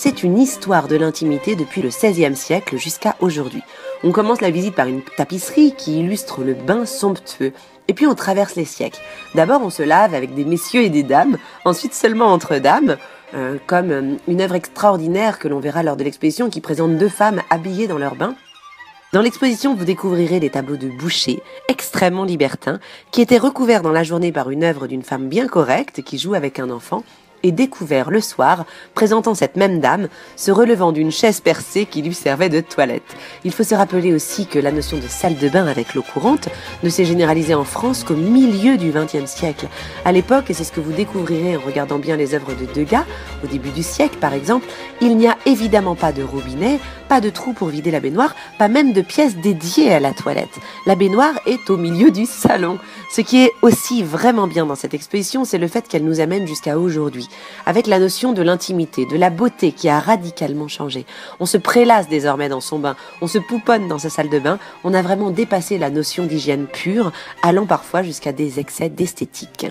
c'est une histoire de l'intimité depuis le XVIe siècle jusqu'à aujourd'hui. On commence la visite par une tapisserie qui illustre le bain somptueux. Et puis on traverse les siècles. D'abord on se lave avec des messieurs et des dames, ensuite seulement entre dames, comme une œuvre extraordinaire que l'on verra lors de l'exposition qui présente 2 femmes habillées dans leur bain. Dans l'exposition, vous découvrirez les tableaux de Boucher, extrêmement libertins, qui étaient recouverts dans la journée par une œuvre d'une femme bien correcte qui joue avec un enfant, et découverts le soir, présentant cette même dame se relevant d'une chaise percée qui lui servait de toilette. Il faut se rappeler aussi que la notion de salle de bain avec l'eau courante ne s'est généralisée en France qu'au milieu du XXe siècle. À l'époque, et c'est ce que vous découvrirez en regardant bien les œuvres de Degas, au début du siècle par exemple, il n'y a évidemment pas de robinet, pas de trou pour vider la baignoire, pas même de pièce dédiée à la toilette. La baignoire est au milieu du salon. Ce qui est aussi vraiment bien dans cette exposition, c'est le fait qu'elle nous amène jusqu'à aujourd'hui, avec la notion de l'intimité, de la beauté qui a radicalement changé. On se prélasse désormais dans son bain, on se pouponne dans sa salle de bain, on a vraiment dépassé la notion d'hygiène pure, allant parfois jusqu'à des excès d'esthétique.